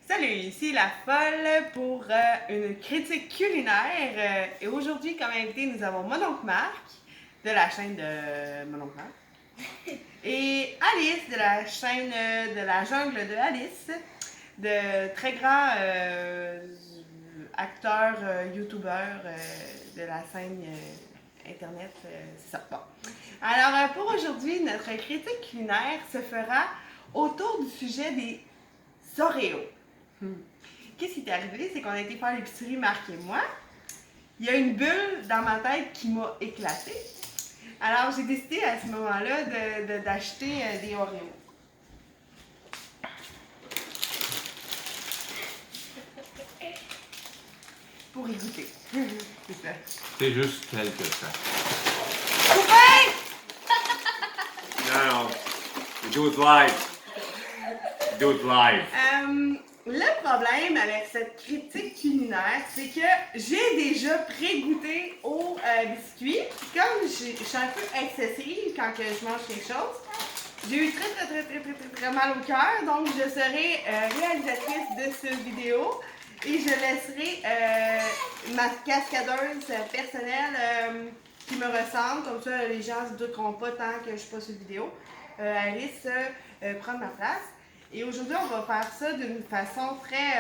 Salut, ici La Folle pour une critique culinaire. Et aujourd'hui, comme invité, nous avons mon oncle Marc de la chaîne de mon oncle Marc et Alice de la chaîne de la jungle de Alice, de très grands acteurs, youtubeurs de la scène internet. C'est ça. Bon. Alors, pour aujourd'hui, notre critique culinaire se fera autour du sujet des Oreos. Qu'est-ce qui est arrivé? C'est qu'on a été faire l'épicerie, Marc et moi. Il y a une bulle dans ma tête qui m'a éclaté. Alors, j'ai décidé à ce moment-là d'acheter des Oreos. Pour y goûter. C'est ça. C'est juste quelques temps. Coupé! Non, do it live. Do it live. Le problème avec cette critique culinaire, c'est que j'ai déjà pré-goûté aux biscuits. Comme je suis un peu excessive quand que je mange quelque chose, j'ai eu très mal au cœur. Donc, je serai réalisatrice de cette vidéo et je laisserai ma cascadeuse personnelle qui me ressemble. Comme ça, les gens ne se douteront pas tant que je suis pas sur vidéo. Alice prendre ma place. Et aujourd'hui, on va faire ça d'une façon très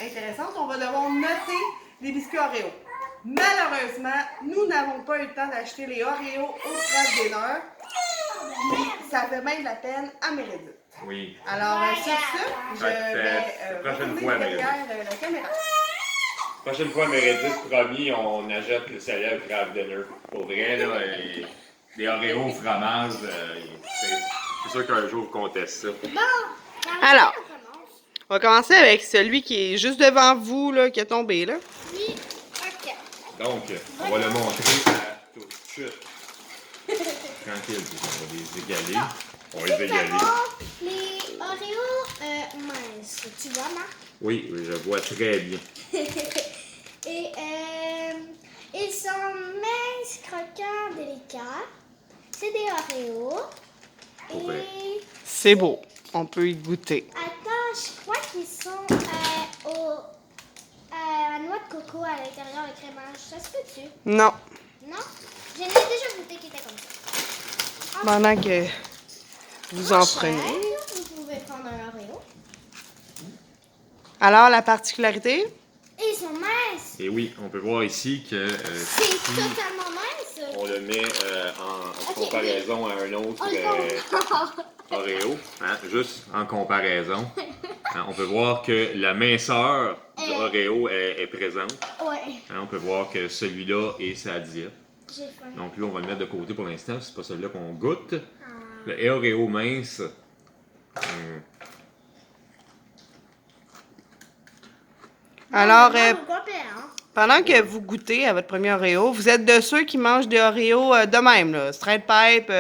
intéressante. On va devoir noter les biscuits Oreo. Malheureusement, nous n'avons pas eu le temps d'acheter les Oreos au Kraft Dinner. Mais ça fait bien de la peine à Meredith. Oui. Alors, sur ce, je vais prochaine fois, derrière la caméra. Prochaine fois, Meredith, promis, on achète le céréales Kraft Dinner. Pour vrai, là, les Oreos au fromage, c'est sûr qu'un jour, on conteste ça. Alors, on va commencer avec celui qui est juste devant vous, là, qui est tombé, là. Oui, ok. Donc, on va le montrer à tout de suite. Tranquille, on va les égaler. On va les égaler. Les Oreos minces, tu vois, Marc? Oui, je vois très bien. Et ils sont minces, croquants, délicats. C'est des Oreos. Ouais. Et C'est beau. On peut y goûter. attends, je crois qu'ils sont à noix de coco à l'intérieur avec crémage. Ça se peut-tu? Non. Non? J'en ai déjà goûté qui était comme ça. Pendant que vous en Pas cher, prenez. vous pouvez prendre un Oreo. Alors, la particularité? Et ils sont minces. Et oui, on peut voir ici que C'est si totalement mince. on le met en Ok, comparaison à un autre On le comprend. Oreo, hein, juste en comparaison, hein, on peut voir que la minceur du Oreo est présente. Ouais. Hein, on peut voir que celui-là est sa diète. J'ai faim. Donc lui, on va le mettre de côté pour l'instant, c'est pas celui-là qu'on goûte. Le Oreo mince. Alors, Au complet, hein? pendant que vous goûtez à votre premier Oreo, vous êtes de ceux qui mangent des Oreos de même, là. Straight pipe.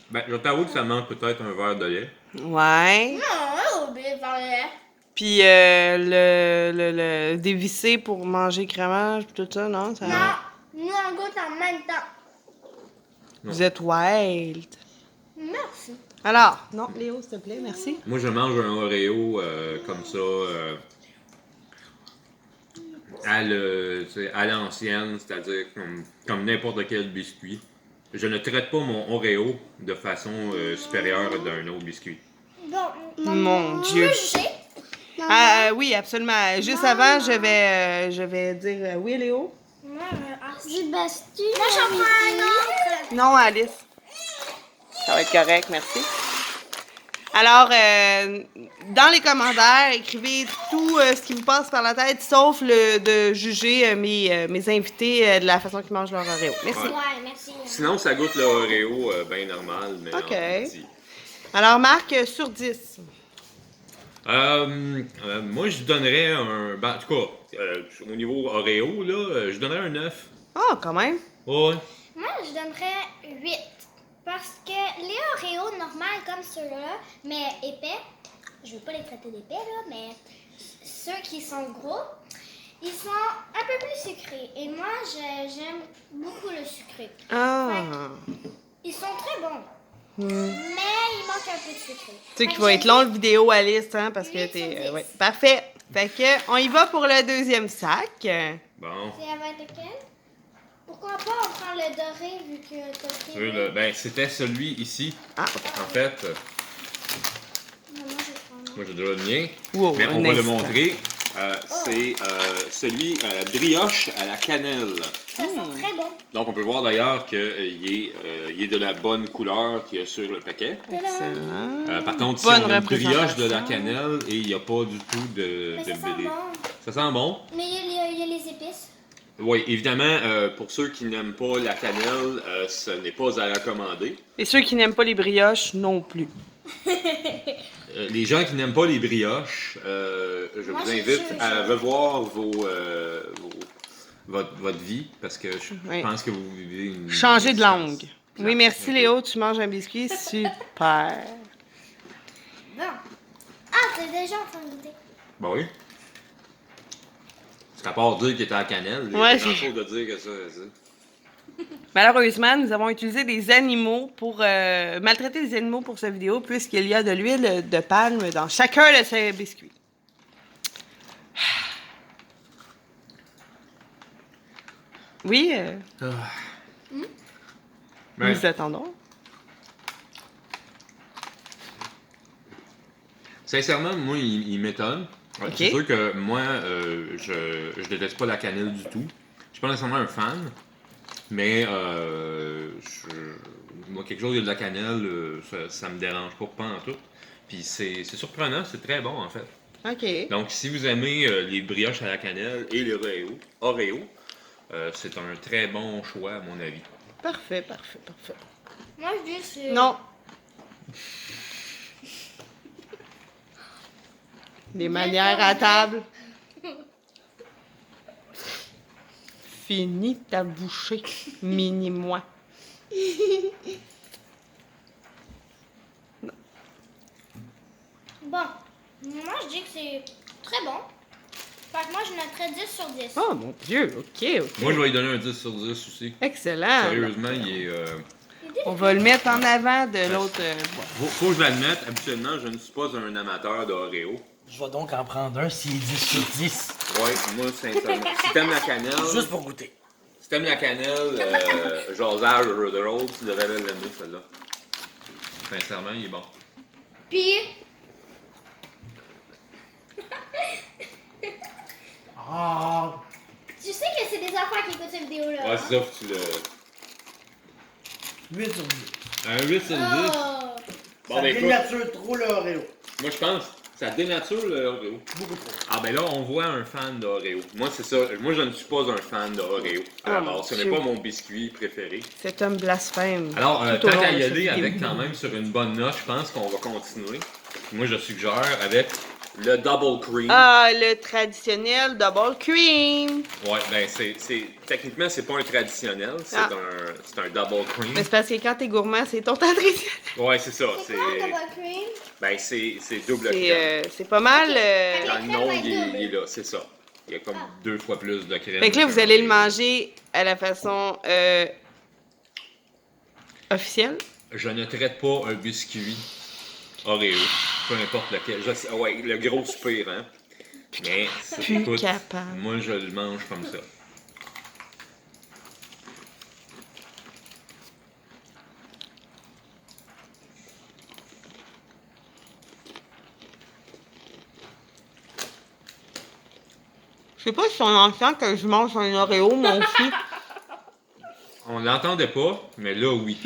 Ben, je t'avoue que ça manque peut-être un verre de lait. Ouais. Non, oublié de parler. Puis le dévissé pour manger crémage, puis tout ça, non? Ça... Non, nous on goûte en même temps. Vous êtes wild. Merci. Alors, non, Léo, s'il te plaît, merci. Moi, je mange un Oreo comme ça, à l'ancienne, c'est-à-dire comme n'importe quel biscuit. Je ne traite pas mon Oreo de façon supérieure à d'un autre biscuit. Bon, Mon Dieu. juger. Oui, absolument. Juste avant, je vais dire oui, Léo. Du Bastille. Moi, j'en prends un autre. Non, Alice. Ça va être correct, merci. Alors, dans les commentaires, écrivez tout ce qui vous passe par la tête, sauf de juger mes invités de la façon qu'ils mangent leur Oreo. Merci. Ouais. Ouais, merci. Sinon, ça goûte le Oreo bien normal, mais Ok. en petit. Alors, Marc, sur 10. Moi, je donnerais un... Ben, en tout cas, au niveau Oreo, là, je donnerais un 9. Ah, quand même. Ouais. Moi, je donnerais 8. Parce que les Oreos normales comme ceux-là, mais épais, je veux pas les traiter d'épais, là, mais ceux qui sont gros, ils sont un peu plus sucrés. Et moi, j'aime beaucoup le sucré. Ah. Ils sont très bons. Mais il manque un peu de sucré. Tu sais qu'il va être long, le vidéo, Alice, hein, parce que t'es... ouais. Parfait. Fait que, on y va pour le deuxième sac. Bon. C'est avec lequel? Pourquoi pas on prend le doré vu que t'as pris. Ben, c'était celui ici. Ah, En fait, Non, moi, je prends. moi j'ai déjà le mien. wow, Mais on un va le instant. montrer. C'est celui brioche à la cannelle. Ça sent très bon. Donc on peut voir d'ailleurs qu'il est de la bonne couleur qu'il y a sur le paquet. Excellent. Par contre, si Bonne on a une brioche de la représentation. cannelle et il n'y a pas du tout de Mais ça sent BD. bon. Ça sent bon. Mais il y a les épices. Oui, évidemment, pour ceux qui n'aiment pas la cannelle, ce n'est pas à recommander. Et ceux qui n'aiment pas les brioches, non plus. Les gens qui n'aiment pas les brioches, je Moi, vous j'ai invite sûr, à je- revoir votre vie parce que je Oui. pense que vous vivez une... Changer de existence langue. plate. Oui, merci Ok. Léo, tu manges un biscuit. Super. Bon. Ah, t'es déjà en train de goûter. Ben oui. C'est à part dire qu'il était à la cannelle, il y Ouais, a pas c'est- grand-chose de dire que ça. ça. Malheureusement, nous avons utilisé des animaux pour maltraiter les animaux pour cette vidéo, puisqu'il y a de l'huile de palme dans chacun de ces biscuits. Oui, Ben, nous attendons. sincèrement, moi, il m'étonne. Ok. C'est sûr que moi, je déteste pas la cannelle du tout. Je suis pas nécessairement un fan, mais moi, quelque chose qui a de la cannelle, ça me dérange pas en tout. Puis c'est surprenant, c'est très bon en fait. OK. Donc, si vous aimez les brioches à la cannelle et les Oreo, c'est un très bon choix à mon avis. Parfait, parfait, parfait. Moi, je dis c'est. Non. Des manières à table. Finis ta bouchée, mini-moi. Bon. Moi, je dis que c'est très bon. Fait que moi, je noterais 10 sur 10. Oh mon Dieu, OK, OK. Moi, je vais lui donner un 10 sur 10 aussi. Excellent. Sérieusement, il est. On va le mettre en avant de l'autre boîte. Faut que je l'admette, habituellement, je ne suis pas un amateur d'Oreo. Je vais donc en prendre un s'il est 10 sur 10. Ouais, moi, sincèrement. Si t'aimes la cannelle, Juste pour goûter. si t'aimes la cannelle, Josage ou The Road, tu devrais l'aimer, celle-là. Sincèrement, il est bon. Puis, Ah! tu sais que c'est des enfants qui écoutent cette vidéo-là. Ouais, c'est ça, faut que tu le. 8 sur 10. Un 8 sur 10. Oh. Bon, Ça ben écoute, dénature trop le Oreo. moi, je pense, ça dénature le Oreo. Beaucoup trop. Ah, ben là, on voit un fan d'Oreo. Moi, c'est ça. Moi, je ne suis pas un fan d'Oreo. Ah, Alors, mon ce n'est Dieu. pas mon biscuit préféré. Cet homme blasphème. Alors, tout au tant long qu'à de y cette aller vidéo. avec quand même sur une bonne note, je pense qu'on va continuer. Moi, je suggère avec le Double Cream. Ah, le traditionnel double cream. Ouais, ben techniquement, c'est pas un traditionnel, c'est Ah. un Double Cream. Mais c'est parce que quand t'es gourmand, c'est ton traditionnel. Ouais, c'est ça. C'est quoi le double cream? Ben, c'est double crème. C'est pas mal. Dans le crème nom, va être double. il est là, c'est ça. Il y a comme 2 fois plus de crème. Fait que là, qu'un vous allez le Oreo. manger à la façon officielle. Je ne traite pas un biscuit Oreo, peu importe lequel. Ouais, le gros soupir, hein. Mais, Plus écoute, capable. moi, je le mange comme ça. Je sais pas si on entend que je mange un Oreo, moi aussi. On l'entendait pas, mais là, oui.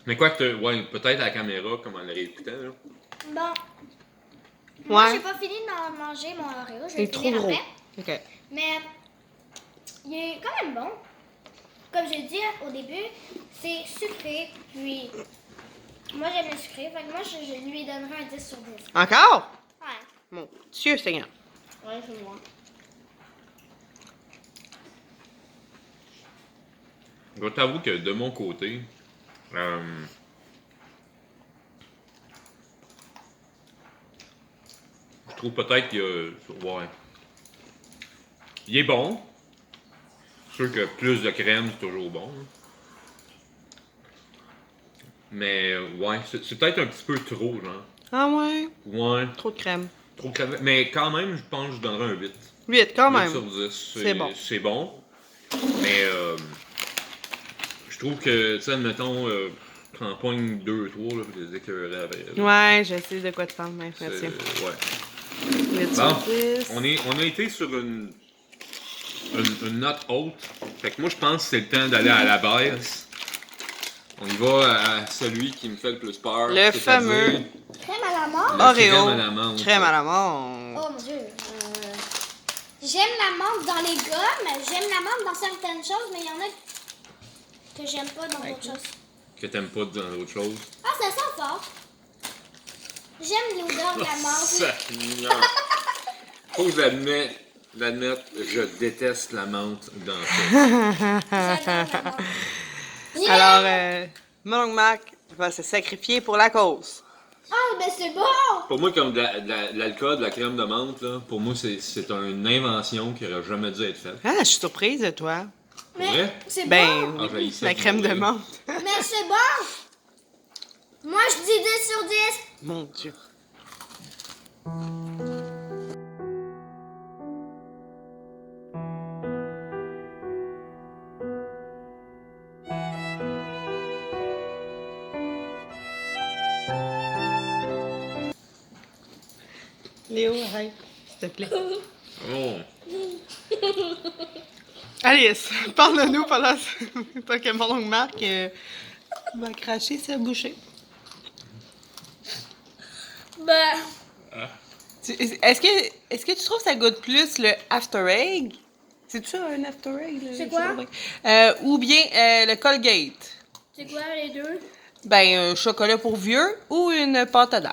Mais quoi que, ouais, peut-être à la caméra, comme on l'aurait écouté, là. Bon. Moi, Ouais. j'ai pas fini de manger mon Oreo. Je vais C'est le trop finir gros. après. OK. Mais il est quand même bon. Comme je l'ai dit au début, c'est sucré. Puis, moi, j'aime le sucré. Fait que moi, je lui donnerai un 10 sur 10. Encore? Ouais. Mon Dieu Seigneur. Ouais, c'est moi. Je dois t'avouer que de mon côté, je trouve peut-être qu'il y a. Ouais. Il est bon. C'est sûr que plus de crème, c'est toujours bon. hein. Mais ouais, c'est peut-être un petit peu trop, genre. Ah ouais? Ouais. Trop de crème. Trop crémeux. Mais quand même, je pense que je donnerais un 8. 8, quand 8 même. sur 10. C'est bon. C'est bon. Mais je trouve que, tu sais, admettons, en pogne 2-3, là, je les écœurais avec. Ouais, je sais de quoi tu parles, mais merci. Ouais. 8 Bon, sur 10. on a été sur une note haute. Fait que moi, je pense que c'est le temps d'aller à la baisse. On y va à celui qui me fait le plus peur. Le c'est-à-dire fameux Crème à la menthe? le Oreo. crème à la menthe. Crème à la menthe. Oh mon dieu. J'aime la menthe dans les gommes, j'aime la menthe dans certaines choses, mais il y en a que j'aime pas dans d'autres choses. Que t'aimes pas dans d'autres choses. Ah, ça sent fort. J'aime l'odeur de la menthe. Seigneur. Faut que l'admettre, je déteste la menthe dans ça. J'adore la menthe. Yeah! Alors, mon oncle Mac va se sacrifier pour la cause. Ah, ben c'est bon! Pour moi, comme de l'alcool, de la crème de menthe, là, pour moi, c'est une invention qui aurait jamais dû être faite. Ah, je suis surprise de toi. Mais vrai? c'est Ben, bon! Ah, j'haïs ça, la crème de moi. menthe. Mais c'est bon! Moi, je dis 10 sur 10. Mon Dieu. Léo, arrête, s'il te plaît. Oh. Alice, parle-nous pendant que mon oncle Marc va cracher sa bouchée. Ben, Est-ce que tu trouves que ça goûte plus le after egg? C'est ça un after egg? C'est quoi? Ou bien le Colgate? c'est quoi les deux? Ben, un chocolat pour vieux ou une pâte à dents?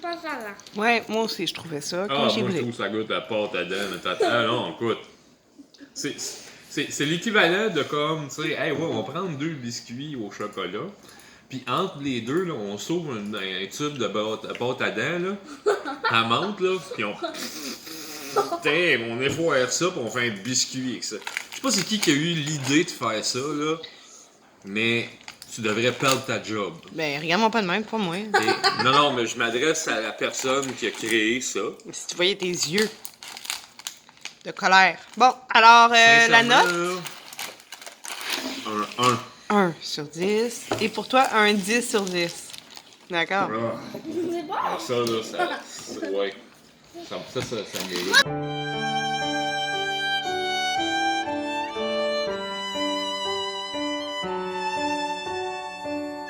Pas ça là. Ouais, moi aussi, je trouvais ça quand Ah, j'ai moi, je voulu. trouve que ça goûte la pâte à dents. Mais ah non, écoute. C'est l'équivalent de comme, tu sais, hey, ouais, on va prendre 2 biscuits au chocolat. Puis entre les deux, là, on s'ouvre un tube de pâte à dents, là, à menthe, là, puis on effoire ça, puis on fait un biscuit avec ça. Je sais pas c'est qui a eu l'idée de faire ça, là, mais tu devrais perdre ta job. Ben, regarde-moi pas de même, pas moi. Non, mais je m'adresse à la personne qui a créé ça. Si tu voyais tes yeux de colère. Bon, alors, la Sincèrement, note? là, un 1. 1 sur 10. Et pour toi, un 10 sur 10. D'accord? C'est bon! Ah, ça, là, ouais. Ça mérite.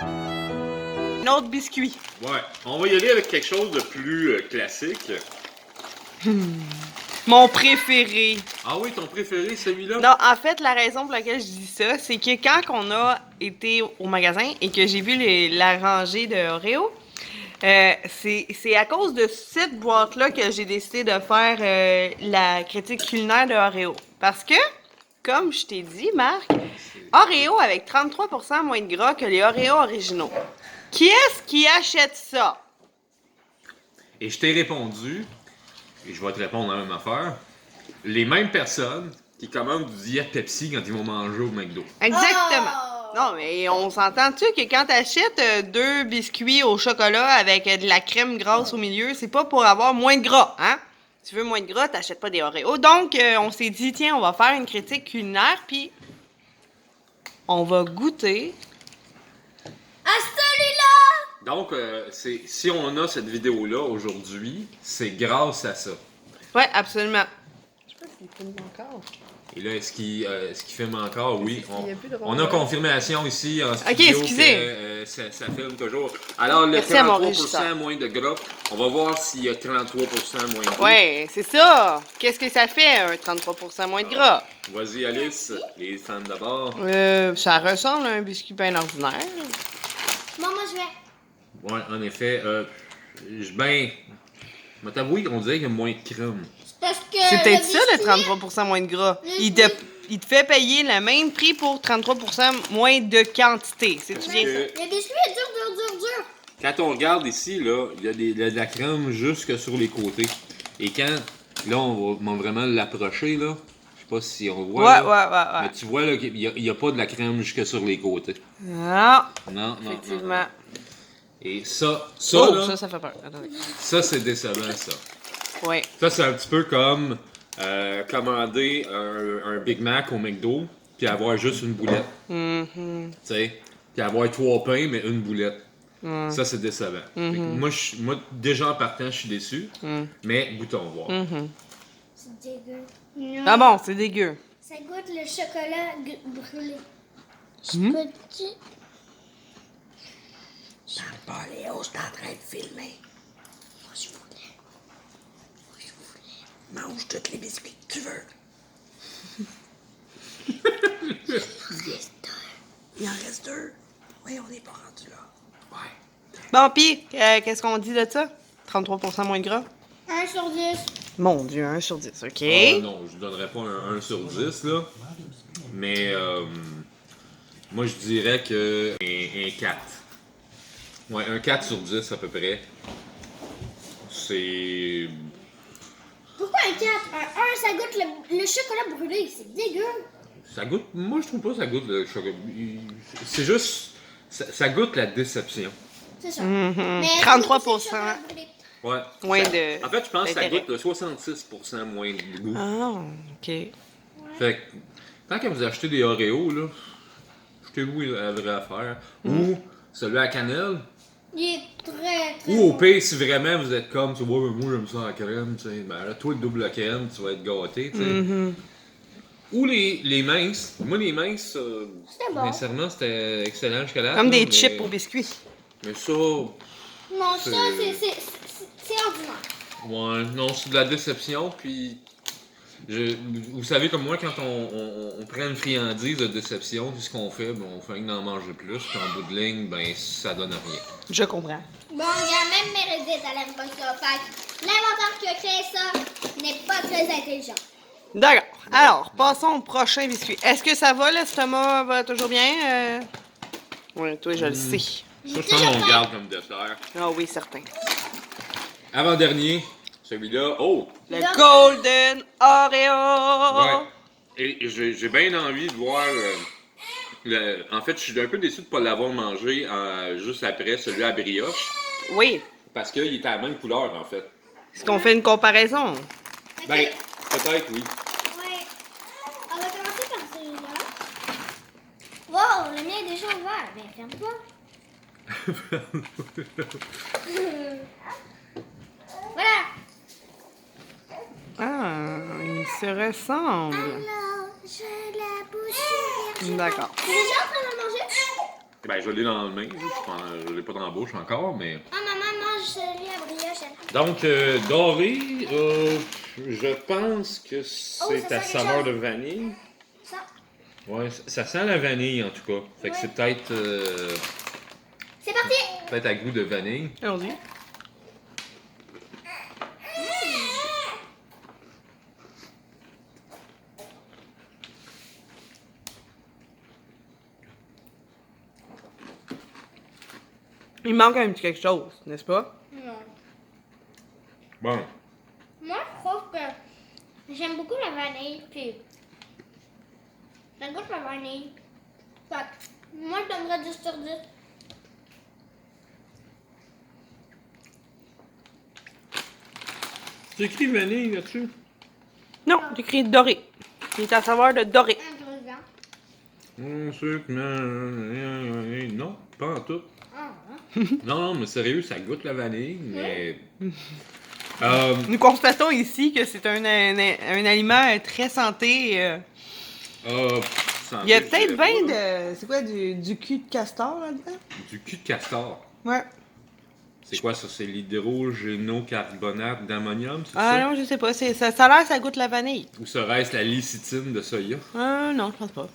Un autre biscuit. Ouais. On va y aller avec quelque chose de plus classique. Mon préféré. Ah oui, ton préféré, celui-là? Non, en fait, la raison pour laquelle je dis ça, c'est que quand on a été au magasin et que j'ai vu la rangée de Oreo, c'est à cause de cette boîte-là que j'ai décidé de faire la critique culinaire de Oreo. Parce que, comme je t'ai dit, Marc, Oreo avec 33% moins de gras que les Oreo originaux. Qui est-ce qui achète ça? Et je t'ai répondu, et je vais te répondre à la même affaire, les mêmes personnes qui commandent du Diet Pepsi quand ils vont manger au McDo. Exactement. Oh! Non, mais on s'entend-tu que quand t'achètes 2 biscuits au chocolat avec de la crème grasse au milieu, c'est pas pour avoir moins de gras, hein? Tu veux moins de gras, t'achètes pas des Oreos. Donc, on s'est dit, tiens, on va faire une critique culinaire, puis on va goûter. À celui-là! Donc, si on a cette vidéo-là aujourd'hui, c'est grâce à ça. Ouais, absolument. Je sais pas s'il filme encore. Et là, est-ce qu'il filme encore? Oui. Il y a plus de On a confirmation ici en studio excusez. que ça filme toujours. Alors, le Merci à mon 33% régisseur. moins de gras, on va voir s'il y a 33% moins de gras. Ouais, c'est ça. Qu'est-ce que ça fait, un 33% moins de gras? Vas-y, Alice, les fans d'abord. Ça ressemble à un biscuit bien ordinaire. Bon, moi, je vais. Ouais, en effet, je t'avoue qu'on dirait qu'il y a moins de crème. Parce que. C'est peut-être ça, le biscuit, 33% moins de gras. Le Il te fait payer le même prix pour 33% moins de quantité. C'est-tu bien ça? Le biscuit est dur. Quand on regarde ici, là, il y a de la crème jusque sur les côtés. Et quand, là, on va vraiment l'approcher, là. Je sais pas si on voit. Ouais. là. Mais tu vois, là, qu'il y a pas de la crème jusque sur les côtés. Non, Non. effectivement. Et ça, Oh, là, ça fait peur. Attendez. ça c'est décevant, ça. Ouais. Ça, c'est un petit peu comme commander un Big Mac au McDo, puis avoir juste une boulette. Mhm. Tu sais, puis avoir 3 pains, mais une boulette. Ouais. Ça, c'est décevant. Fait que moi, déjà en partant, je suis déçu, mais goûtons voir. C'est dégueu. Ah bon, c'est dégueu. Ça goûte le chocolat brûlé. Hmm? Petit. Pas Léo, je suis en train de filmer. Moi, je voulais. Mange tous les biscuits que tu veux. Il en reste 2. Oui, on n'est pas rendu là. Ouais. Bon, pis, qu'est-ce qu'on dit de ça? 33% moins de gras? 1 sur 10. Mon Dieu, 1 sur 10, OK. Ah, non, je donnerais pas un 1 sur 10, là. Mais moi, je dirais que un 4. Ouais, un 4 sur 10 à peu près. C'est... Pourquoi un 4? Un 1, ça goûte le chocolat brûlé. C'est dégueu. Ça goûte... Moi, je trouve pas que ça goûte le chocolat. C'est juste... Ça goûte la déception. C'est ça. Mhm. Mais 33%. c'est chocolat brûlé. Ouais. Moins Ça- de- En fait, je pense que ça d'intérêt. goûte le 66% moins de goût. Ah, OK. Fait que, tant que vous achetez des Oreos, là, achetez-vous la vraie affaire. Ou celui à cannelle. Il est très, très Ou au bon. pire, si vraiment vous êtes comme, tu vois, moi j'aime ça à la crème, tu sais, ben là, toi, le double crème, tu vas être gâté, tu sais. Mhm. Ou les minces. Moi, les minces, C'était bon. sincèrement, c'était excellent jusqu'à là. Comme des mais- chips au biscuit. Mais ça, Non, ça, C'est- c'est ordinaire. ouais, non, c'est de la déception, puis... vous savez, comme moi, quand on prend une friandise de déception, puis ce qu'on fait, ben, on fait rien d'en manger plus, puis en bout de ligne, ben, ça donne rien. Je comprends. Bon, regarde, même Meredith, elle aime pas ça. Fait que l'inventeur qui a créé ça n'est pas très intelligent. D'accord. Alors, passons au prochain biscuit. Est-ce que ça va, l'estomac va toujours bien? Oui, toi, je le sais. Ça, je pense qu'on le garde comme dessert. Ah oui, certain. Avant-dernier, celui-là, oh! Le Golden Oreo! Ouais. Et j'ai bien envie de voir. En fait, je suis un peu déçu de ne pas l'avoir mangé juste après celui à brioche. Oui. Parce qu'il était à la même couleur, en fait. Est-ce qu'on fait une comparaison? Ben, peut-être, oui. Ouais. On va commencer par celui-là. Wow, le mien est déjà ouvert. Ben, ferme-toi. Voilà. Ah, ils se ressemblent. Alors, je la bouche. D'accord. Tu es déjà en train de manger? Ben, je l'ai dans le main. Je l'ai pas dans la bouche encore, mais. Ah, maman mange celui à brioche. Donc, doré, je pense que c'est Oh, ça à sent saveur quelque de vanille. Ça. Ouais, ça sent la vanille, en tout cas. Fait que Ouais. c'est peut-être C'est parti. peut-être à goût de vanille. Allons-y. Il manque un petit quelque chose, n'est-ce pas? Non. Bon. Moi, je trouve que j'aime beaucoup la vanille, puis ça goûte la vanille. Fait que moi, je donnerais 10 sur 10. C'est écrit vanille là-dessus? Non, j'ai écrit doré. Il est à saveur de doré. Ingrédient. Non, pas en tout. Ah, Non, mais sérieux, ça goûte la vanille, mais. Nous constatons ici que c'est un aliment très santé. Il y a peut-être bien de. C'est quoi, du cul de castor là-dedans? Du cul de castor. Ouais. C'est quoi ça? C'est l'hydrogénocarbonate d'ammonium, c'est Ah ça? non, je sais pas. Ça a l'air que ça goûte la vanille. Ou serait-ce la lécithine de soya? Non, je pense pas.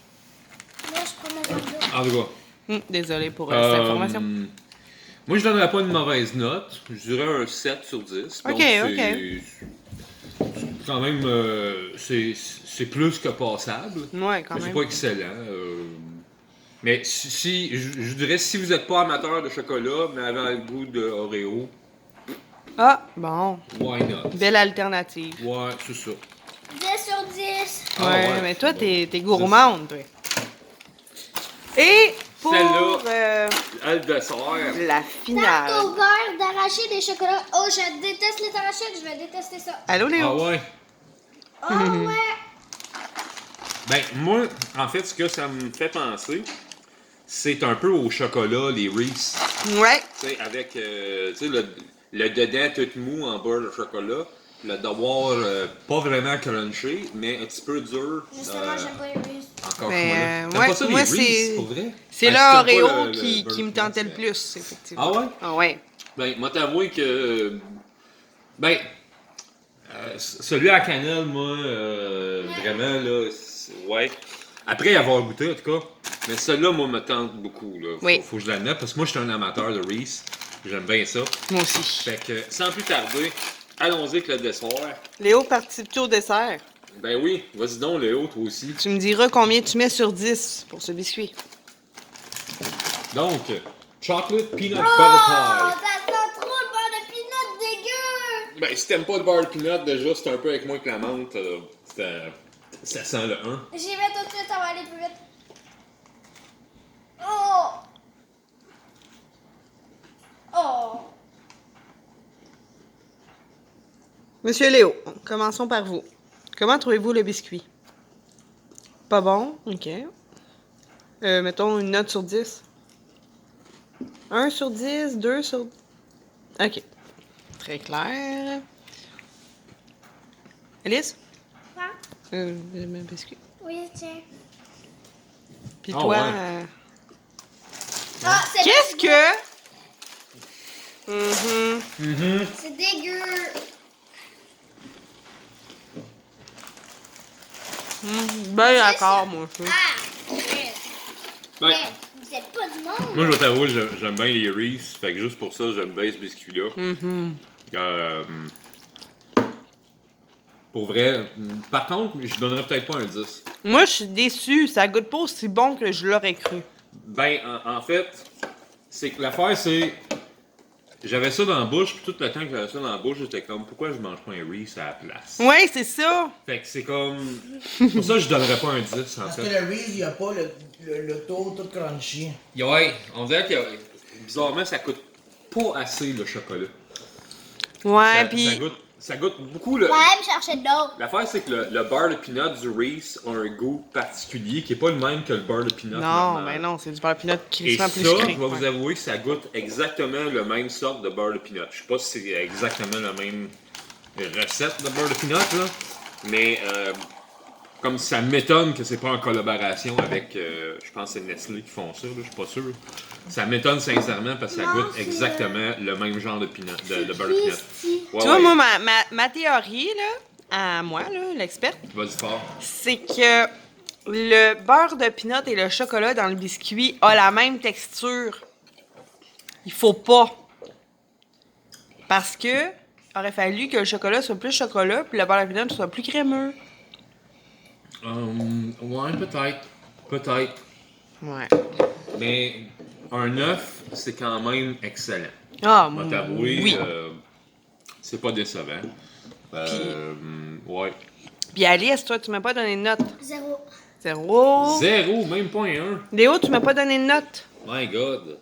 Moi, je prends mon verre d'eau. En tout cas. Désolé pour cette information. Moi, je donnerais pas une mauvaise note. Je dirais un 7 sur 10. Donc, Ok. c'est quand même, c'est plus que passable. Ouais, quand Mais c'est même. pas excellent. Mais je dirais, si vous n'êtes pas amateur de chocolat, mais avez le goût de Oreo, Ah, bon. why not? Belle alternative. Ouais, c'est ça. 10 sur 10. Ah Ouais, ouais, mais c'est toi, bon. t'es gourmande, toi. Et pour le dessert. la Tarte finale. au beurre d'arachide et chocolat. Oh, je déteste les arachides, je vais détester ça. Allô, Léo? Ah ouais. Oh, ouais. Ben, moi, en fait, ce que ça me fait penser, c'est un peu au chocolat, les Reese. Ouais. Tu sais, avec tu sais, le dedans tout mou en beurre de chocolat. Le devoir pas vraiment crunchy, mais un petit peu dur. Justement, j'aime pas les Reese. Encore Ben, T'aimes ouais, pas ça, les moi, Reese, pour vrai? C'est Ben, si t'aimes pas l'Oreo le qui beurre me peanut, tentait le mais- plus, effectivement. Ah ouais? Ah ouais. Ben, moi, t'avouer que. Ben, celui à cannelle, moi, vraiment, là, ouais. Après y avoir goûté, en tout cas. Mais celui-là, moi, me tente beaucoup, là. Oui. Faut que je l'admette, parce que moi, je suis un amateur de Reese. J'aime bien ça. Moi aussi. Fait que, sans plus tarder, allons-y avec le dessert. Léo, participe-tu au dessert? Ben oui, vas-y donc, Léo, toi aussi. Tu me diras combien tu mets sur 10 pour ce biscuit. Donc, chocolate peanut Oh, butter ça sent trop le beurre de peanut dégueu. pie. Ben, si t'aimes pas le beurre de peanut, déjà, c'est un peu avec moi que la menthe. Ça sent le 1. J'y vais tout de suite, ça va aller plus vite. Oh! Oh! Monsieur Léo, commençons par vous. Comment trouvez-vous le biscuit? Pas bon? OK. Mettons une note sur 10. 1 sur 10, 2 sur... OK. Très clair. Alice? Quoi? Le même biscuit. Oui, tiens. Puis Ah, toi... ouais. Ah, c'est Qu'est-ce dégueu. que... Mhm. C'est dégueu. Ben d'accord, moi. Ah! Ben, Mais vous êtes pas du monde. moi, je vais t'avouer, j'aime bien les Reese. Fait que juste pour ça, j'aime bien ce biscuit-là. Pour vrai, par contre, je donnerais peut-être pas un 10. Moi, je suis déçue. Ça goûte pas aussi bon que je l'aurais cru. Ben, en fait, c'est que l'affaire, c'est. J'avais ça dans la bouche, puis tout le temps que j'avais ça dans la bouche, j'étais comme, pourquoi je mange pas un Reese à la place? Ouais, c'est ça. Fait que c'est comme. Pour ça, je donnerais pas un 10 en Parce que fait. le Reese, il n'y a pas le taux tout crunchy. Ouais, on dirait que bizarrement, ça coûte pas assez le chocolat. Ouais, Ça puis... ça goûte beaucoup le. Ouais, me chercher de l'eau. L'affaire, c'est que le beurre de peanut du Reese a un goût particulier qui est pas le même que le beurre de peanut Non, normal. ben non, c'est du beurre peanut Et crissement ça, plus je sucré. vais vous Ouais. avouer que ça goûte exactement le même sorte de beurre de peanut. Je sais pas si c'est exactement la même recette de beurre de peanut, là, mais comme ça m'étonne que c'est pas en collaboration avec, je pense que c'est Nestlé qui font ça, là, je suis pas sûr. Ça m'étonne sincèrement parce que ça Non, goûte c'est- exactement le même genre de peanut, de beurre de peanut. Christy. Ouais, Tu vois, ouais. moi, ma théorie, là, à moi, là, l'experte, Vas-y fort. c'est que le beurre de peanut et le chocolat dans le biscuit a la même texture. Il faut pas. Parce que aurait fallu que le chocolat soit plus chocolat puis le beurre de peanut soit plus crémeux. Ouais, peut-être. Peut-être. Ouais. Mais un œuf, c'est quand même excellent. Ah, Je vais t'avouer, oui. c'est pas décevant. Ouais. Puis Alice, toi, tu m'as pas donné de note. 0. 0. 0, même pas un 1. Léo, tu m'as pas donné de note. My God.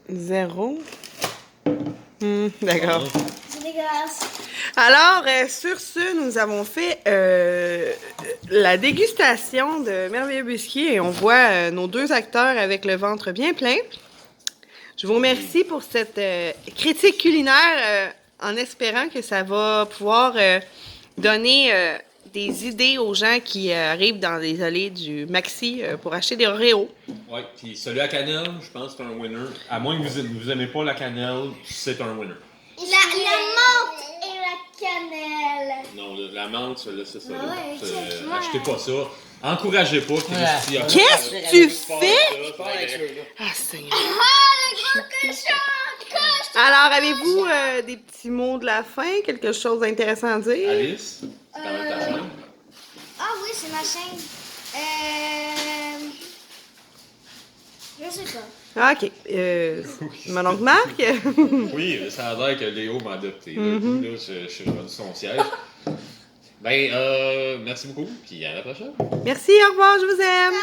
0. D'accord. C'est dégueulasse. Alors, sur ce, nous avons fait la dégustation de Merveilleux Biscuits et on voit nos deux acteurs avec le ventre bien plein. Je vous remercie pour cette critique culinaire en espérant que ça va pouvoir donner des idées aux gens qui arrivent dans les allées du Maxi pour acheter des Oreos. Ouais, puis celui à cannelle, je pense que c'est un winner. À moins que vous aimez pas la cannelle, c'est un winner. La menthe et la cannelle. Non, la menthe, celui-là, c'est ça. Ah ouais, check-moi. Achetez pas ça. Encouragez pas Christy. à- Qu'est-ce que tu fais? Fort ça. Ah, Seigneur. Ah, le gros cochon! Alors, avez-vous des petits mots de la fin? Quelque chose d'intéressant à dire? Alice, c'est quand même ta chaîne. Ah oui, c'est ma chaîne. Je sais pas. Ah, OK. Mon oncle Marc? Oui, ça a l'air que Léo m'a adopté. Là, je suis revenu sur son siège. Ben, merci beaucoup, puis à la prochaine. Merci, au revoir, je vous aime.